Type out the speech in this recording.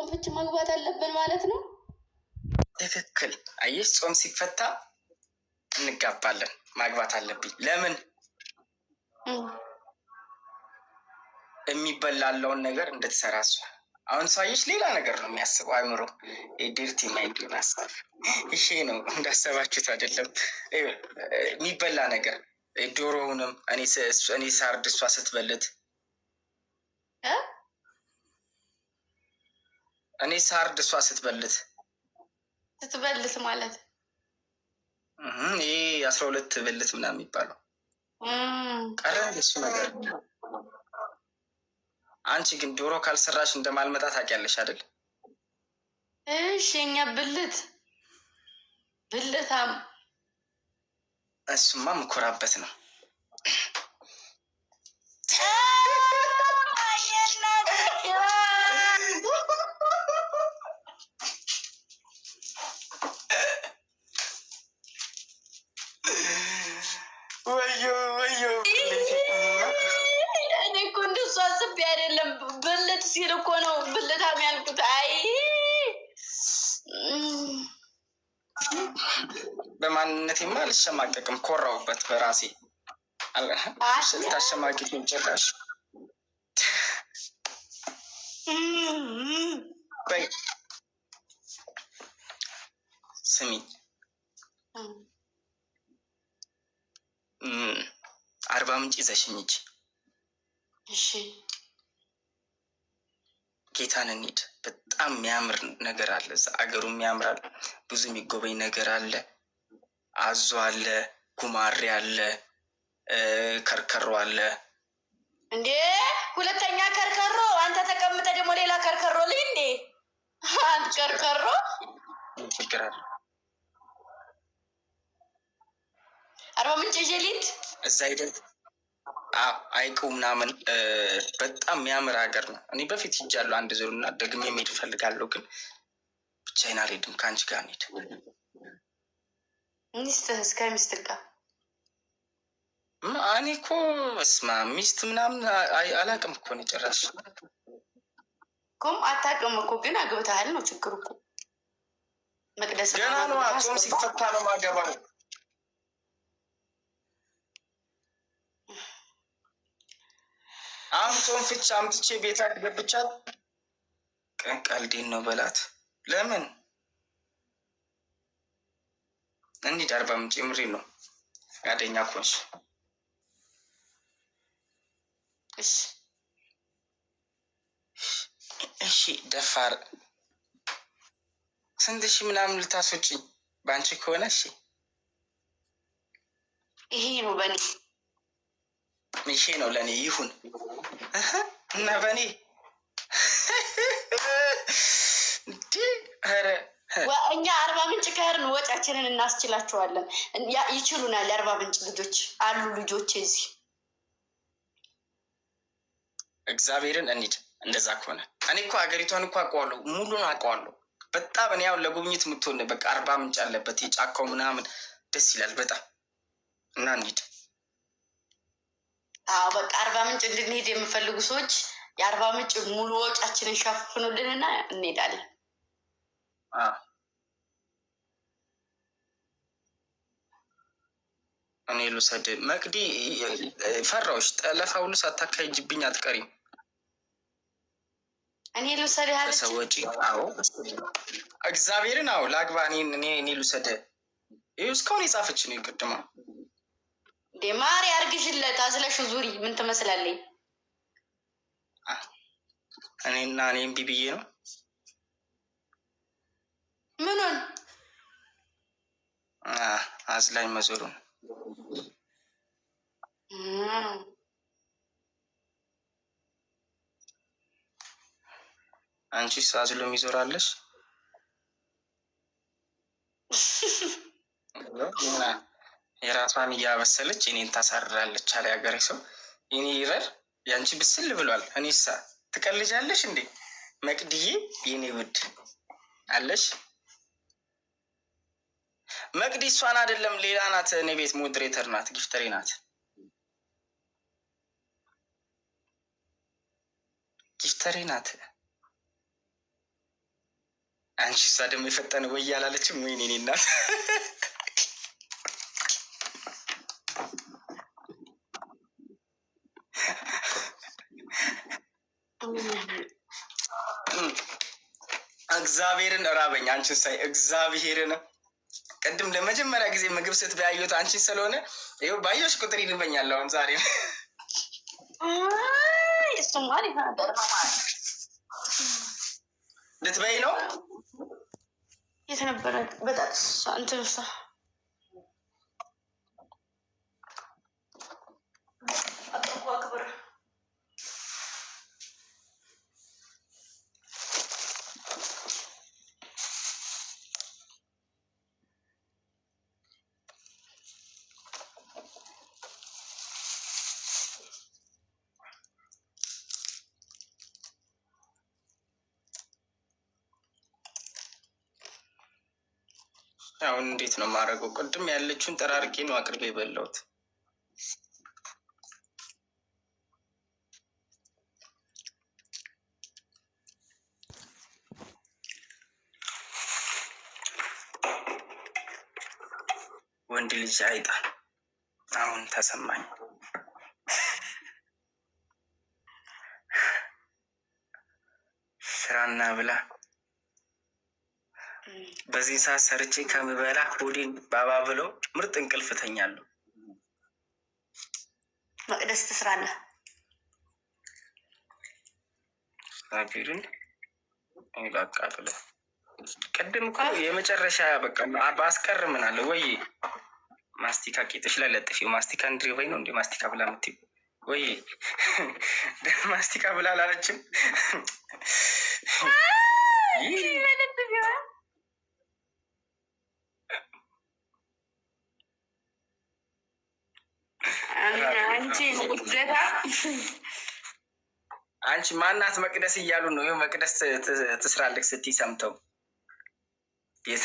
ጾም ፍች መግባት አለብን ማለት ነው። ትክክል። አየሽ፣ ጾም ሲፈታ እንጋባለን። ማግባት አለብኝ። ለምን? የሚበላለውን ነገር እንድትሰራ እሷ። አሁን ሳይሽ ሌላ ነገር ነው የሚያስበው አይምሮ። የዲርቲ ማይንድ ማስብ ይሄ ነው። እንዳሰባችሁት አይደለም። የሚበላ ነገር ዶሮውንም እኔ ሳርድ እሷ ስትበልት፣ እኔ ሳርድ እሷ ስትበልት ማለት ይሄ 12 ብልት ምናምን የሚባለው ቀረ እሱ ነገር። አንቺ ግን ዶሮ ካልሰራሽ እንደማልመጣ ታውቂያለሽ አይደል? እሺ፣ የኛ ብልታም እሱማ ምኮራበት ነው። እኔ እኮ እንደሱ አስቤ አይደለም። ብልት ሲል እኮ ነው ብልታም ያልኩት። አይ በማንነቴማ አልሸማቀቅም። ኮራውበት በራሴ። ልታሸማቂት ጭራሽ። በይ ስሚ፣ አርባ ምንጭ ይዘሽኝ ሂጂ። እሺ፣ ጌታን እንሂድ። በጣም የሚያምር ነገር አለ እዛ። አገሩም ያምራል። ብዙ የሚጎበኝ ነገር አለ። አዞ አለ፣ ጉማሬ አለ፣ ከርከሮ አለ። እንዴ ሁለተኛ ከርከሮ? አንተ ተቀምጠ ደግሞ ሌላ ከርከሮ ልይ እንዴ? አንድ ከርከሮ ችግር አለ። አርባ ምንጭ ይዤ ልሂድ። እዛ ሄደን አይቁ ምናምን በጣም የሚያምር ሀገር ነው። እኔ በፊት ሂጃለሁ አንድ ዙር እና ደግሜ መሄድ እፈልጋለሁ፣ ግን ብቻዬን አልሄድም። ከአንቺ ጋር እንሂድ። ሚስትህስ? ከሚስትህ ጋር? እኔ እኮ በስመ አብ ሚስት ምናምን አላውቅም እኮ ነው ጭራሽ። እኮም አታውቅም እኮ ግን አግብተሃል ነው ችግሩ እኮ። መቅደስ ገና ነው። ጾም ሲፈታ ነው ማገባው። አሁን ጾም ፍቻ አምጥቼ ቤት ገብቻት ቀልዴን ነው በላት። ለምን እንሂድ አርባ ምንጭ። ምሬ ነው ፈቃደኛ ኮንሽ? እሺ ደፋር ስንት ሺህ ምናምን ልታስወጪኝ በአንቺ ከሆነ እሺ። ይሄ ነው በእኔ፣ ይሄ ነው ለእኔ ይሁን እና በእኔ ኧረ እኛ አርባ ምንጭ ከሄድን ወጫችንን እናስችላቸዋለን። ይችሉናል። የአርባ ምንጭ ልጆች አሉ። ልጆች እዚህ እግዚአብሔርን እንሂድ። እንደዛ ከሆነ እኔ እኮ ሀገሪቷን እኮ አውቀዋለሁ፣ ሙሉን አውቀዋለሁ በጣም። እኔ ያው ለጉብኝት የምትሆን በቃ አርባ ምንጭ አለበት የጫካው ምናምን ደስ ይላል በጣም። እና እንሂድ። አዎ በቃ አርባ ምንጭ እንድንሄድ የምፈልጉ ሰዎች የአርባ ምንጭ ሙሉ ወጫችንን ሸፍኑልንና እንሄዳለን። እኔ ልውሰድ። መቅዲ ፈራዎች ጠለፋ ሁሉ ሳታካሂጅብኝ አትቀሪም። እኔ ልውሰድ ያለች ሰዎች። አዎ እግዚአብሔርን። አዎ ላግባ። እኔ ልውሰድ። ይህ እስካሁን የጻፈች ነው ቅድማ። ማሪ አርግሽለት አዝለሽ ዙሪ። ምን ትመስላለኝ? እኔና እኔም ቢብዬ ነው። ምኑን አዝላኝ መዞሩን። አንቺስ አዝሎ የሚዞራለሽ? የራሷን እያበሰለች እኔን ታሳርራለች አለ ያገሬ ሰው። እኔ ይረር ያንቺ ብስል ብሏል። እኔሳ ትቀልጃለሽ እንዴ መቅድዬ? የኔ ውድ አለሽ መቅዲ። እሷን አይደለም ሌላ ናት። እኔ ቤት ሞዴሬተር ናት፣ ጊፍተሬ ናት፣ ጊፍተሬ ናት። አንቺ እሷ ደግሞ የፈጠነ ወይ አላለችም? ወይኔ እኔ እናት እግዚአብሔርን እራበኝ አንቺን ሳይ እግዚአብሔርን። ቅድም ለመጀመሪያ ጊዜ ምግብ ስትበያዩት አንቺን ስለሆነ ይኸው ባየሽ ቁጥር ይርበኛል። አሁን ዛሬ ልትበይ ነው? የት ነበረ? በጣም እንትን አሁን እንዴት ነው የማደርገው? ቅድም ያለችውን ጠራርጌ ነው አቅርቤ የበላሁት። ወንድ ልጅ አይጣል። አሁን ተሰማኝ። ስራና ብላ በዚህ ሰዓት ሰርቼ ከምበላ ሆዴን ባባ ብለው ምርጥ እንቅልፍ ተኛለሁ። መቅደስ ትስራለህ? ሳቢርን ይላቃብለ ቅድም እኮ የመጨረሻ በቃ ባስቀር ምናለሁ ወይ ማስቲካ ቄጥሽ ላይ ለጥፊው። ማስቲካ እንድሪበኝ ነው እንዴ ማስቲካ ብላ ምትይው? ወይ ማስቲካ ብላ አላለችም? አንቺ ማናት መቅደስ እያሉ ነው። ይኸው መቅደስ ትስራለች ስትይ ሰምተው የት